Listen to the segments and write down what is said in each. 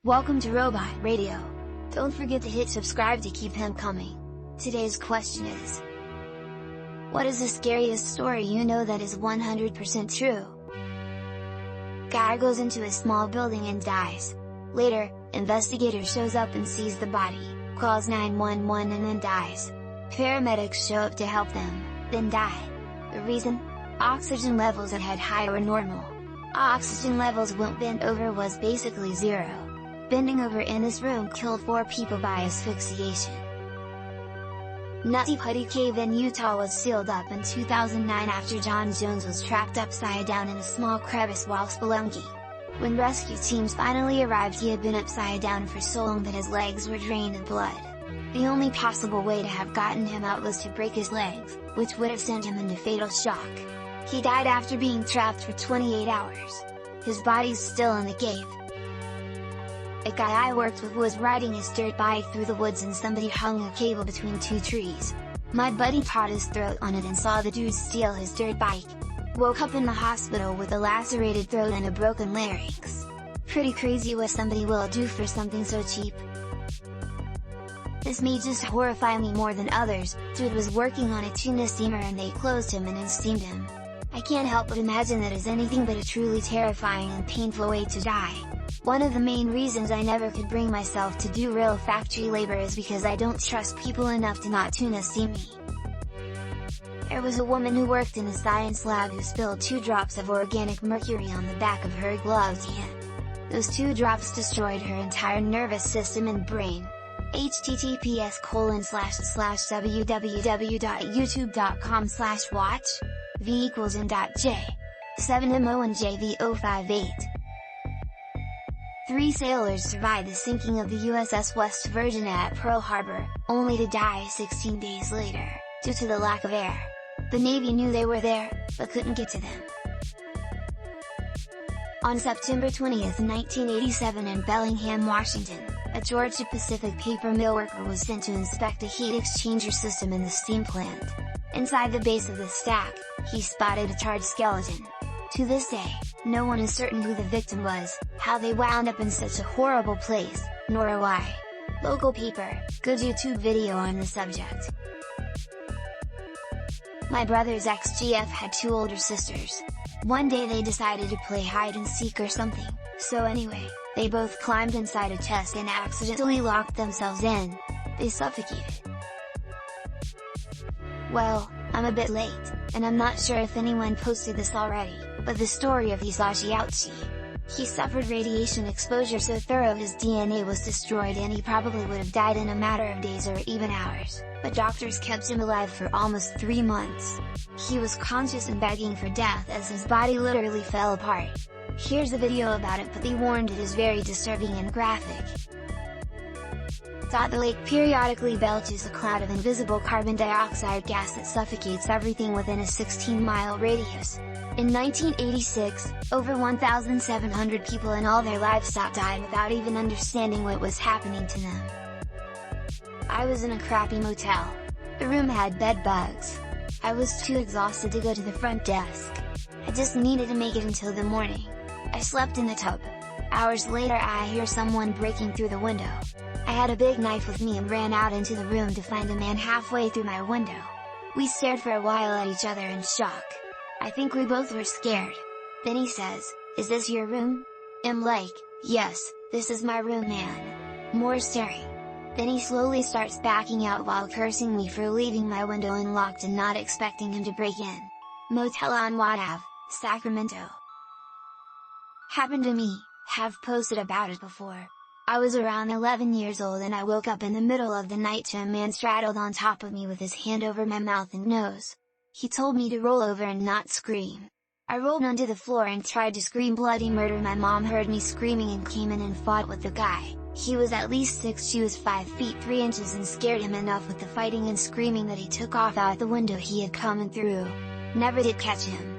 Welcome to Robot Radio. Don't forget to hit subscribe to keep them coming. Today's question is: what is the scariest story you know that is 100% true? Guy goes into a small building and dies. Later, investigator shows up and sees the body, calls 911 and then dies. Paramedics show up to help them, then die. The reason? Oxygen levels that had high were normal. Oxygen levels won't bend over was basically zero. Bending over in this room killed 4 people by asphyxiation. Nutty Putty Cave in Utah was sealed up in 2009 after John Jones was trapped upside down in a small crevice while spelunking. When rescue teams finally arrived, he had been upside down for so long that his legs were drained of blood. The only possible way to have gotten him out was to break his legs, which would have sent him into fatal shock. He died after being trapped for 28 hours. His body's still in the cave. A guy I worked with was riding his dirt bike through the woods and somebody hung a cable between 2 trees. My buddy caught his throat on it and saw the dude steal his dirt bike. Woke up in the hospital with a lacerated throat and a broken larynx. Pretty crazy what somebody will do for something so cheap. This may just horrify me more than others. Dude was working on a tuna steamer and they closed him and steamed him. I can't help but imagine that is anything but a truly terrifying and painful way to die. One of the main reasons I never could bring myself to do real factory labor is because I don't trust people enough to not tuna steam me. There was a woman who worked in a science lab who spilled 2 drops of organic mercury on the back of her gloved hand. Those 2 drops destroyed her entire nervous system and brain. https://www.youtube.com/watch v = J 7mo and JV058. 3 sailors survived the sinking of the USS West Virginia at Pearl Harbor, only to die 16 days later, due to the lack of air. The Navy knew they were there, but couldn't get to them. On September 20, 1987 in Bellingham, Washington, a Georgia Pacific paper mill worker was sent to inspect a heat exchanger system in the steam plant. Inside the base of the stack, he spotted a charred skeleton. To this day, no one is certain who the victim was, how they wound up in such a horrible place, nor why. Local paper, good YouTube video on the subject. My brother's ex-GF had 2 older sisters. One day they decided to play hide and seek or something, so anyway, they both climbed inside a chest and accidentally locked themselves in. They suffocated. Well, I'm a bit late, and I'm not sure if anyone posted this already, but the story of Hisashi Ouchi. He suffered radiation exposure so thorough his DNA was destroyed and he probably would have died in a matter of days or even hours, but doctors kept him alive for almost 3 months. He was conscious and begging for death as his body literally fell apart. Here's a video about it, but they warned it is very disturbing and graphic. The lake periodically belches a cloud of invisible carbon dioxide gas that suffocates everything within a 16-mile radius. In 1986, over 1,700 people and all their livestock died without even understanding what was happening to them. I was in a crappy motel. The room had bed bugs. I was too exhausted to go to the front desk. I just needed to make it until the morning. I slept in the tub. Hours later I hear someone breaking through the window. I had a big knife with me and ran out into the room to find a man halfway through my window. We stared for a while at each other in shock. I think we both were scared. Then he says, "Is this your room?" I'm like, "Yes, this is my room, man." More staring. Then he slowly starts backing out while cursing me for leaving my window unlocked and not expecting him to break in. Motel on Watt Ave, Sacramento. Happened to me, have posted about it before. I was around 11 years old and I woke up in the middle of the night to a man straddled on top of me with his hand over my mouth and nose. He told me to roll over and not scream. I rolled onto the floor and tried to scream bloody murder. My mom heard me screaming and came in and fought with the guy. He was at least 6, she was 5 feet 3 inches and scared him enough with the fighting and screaming that he took off out the window he had come in through. Never did catch him.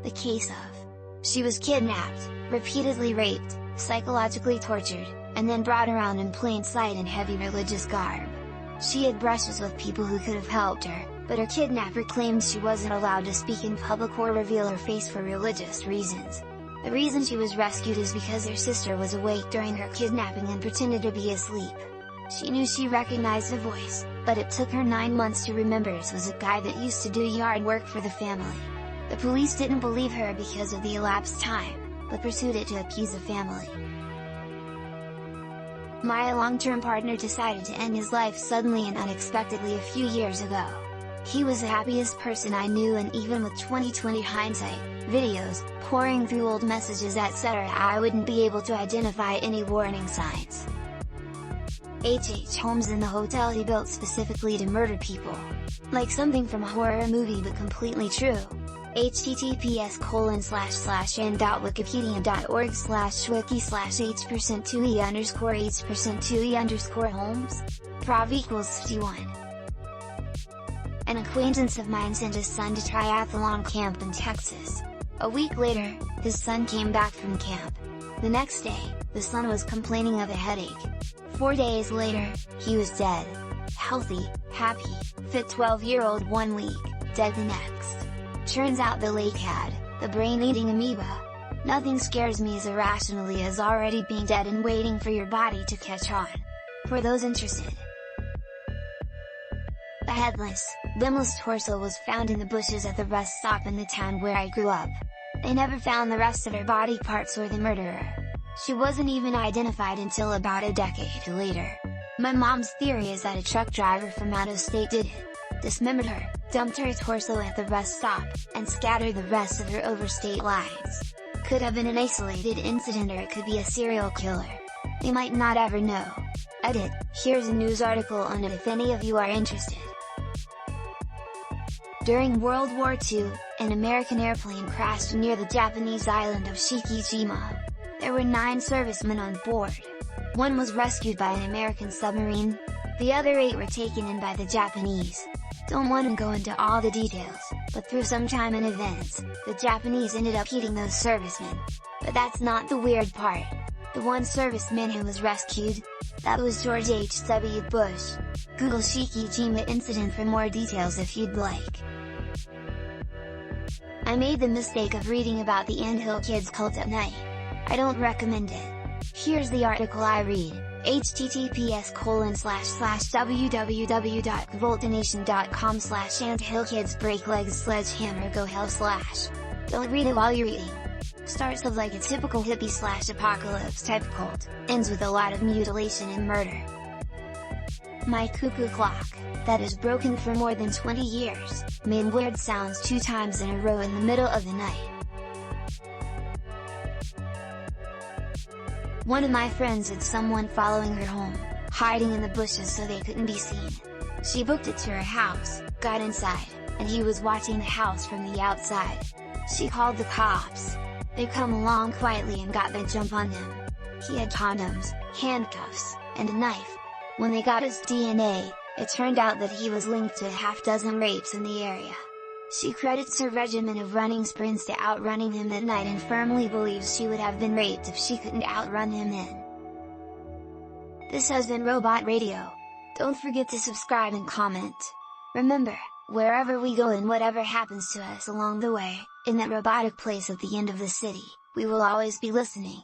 The case of: she was kidnapped, repeatedly raped, psychologically tortured, and then brought around in plain sight in heavy religious garb. She had brushes with people who could have helped her, but her kidnapper claimed she wasn't allowed to speak in public or reveal her face for religious reasons. The reason she was rescued is because her sister was awake during her kidnapping and pretended to be asleep. She knew she recognized the voice, but it took her 9 months to remember it was a guy that used to do yard work for the family. The police didn't believe her because of the elapsed time, but pursued it to appease the family. My long-term partner decided to end his life suddenly and unexpectedly a few years ago. He was the happiest person I knew, and even with 20/20 hindsight, videos, pouring through old messages etc., I wouldn't be able to identify any warning signs. Holmes in the hotel he built specifically to murder people. Like something from a horror movie, but completely true. https://n.wiki.org/wiki/h%2e_H%2e_Holmes. Prov equals 51. An acquaintance of mine sent his son to triathlon camp in Texas. A week later, his son came back from camp. The next day, the son was complaining of a headache. 4 days later, he was dead. Healthy, happy, fit 12-year-old 1 week, dead the next. Turns out the lake had the brain-eating amoeba. Nothing scares me as irrationally as already being dead and waiting for your body to catch on. For those interested, the headless, limbless torso was found in the bushes at the rest stop in the town where I grew up. They never found the rest of her body parts or the murderer. She wasn't even identified until about a decade later. My mom's theory is that a truck driver from out of state did it. Dismembered her, dumped her torso at the rest stop, and scattered the rest of her over state lines. Could have been an isolated incident, or it could be a serial killer. We might not ever know. Edit, here's a news article on it if any of you are interested. During World War II, an American airplane crashed near the Japanese island of Shikijima. There were 9 servicemen on board. 1 was rescued by an American submarine. The other 8 were taken in by the Japanese. Don't want to go into all the details, but through some time and events, the Japanese ended up eating those servicemen. But that's not the weird part. The one serviceman who was rescued? That was George H.W. Bush. Google Shikijima incident for more details if you'd like. I made the mistake of reading about the Anthill Kids cult at night. I don't recommend it. Here's the article I read, https://www.revoltnation.com/anthillkidsbreaklegs/sledgehammer-go-hell/. Don't read it while you're eating. Starts off like a typical hippie/apocalypse type cult, ends with a lot of mutilation and murder. My cuckoo clock, that is broken for more than 20 years, made weird sounds 2 times in a row in the middle of the night. One of my friends had someone following her home, hiding in the bushes so they couldn't be seen. She booked it to her house, got inside, and he was watching the house from the outside. She called the cops. They come along quietly and got the jump on him. He had condoms, handcuffs, and a knife. When they got his DNA, it turned out that he was linked to a half-dozen rapes in the area. She credits her regimen of running sprints to outrunning him at night and firmly believes she would have been raped if she couldn't outrun him then. This has been Robot Radio. Don't forget to subscribe and comment. Remember, wherever we go and whatever happens to us along the way, in that robotic place at the end of the city, we will always be listening.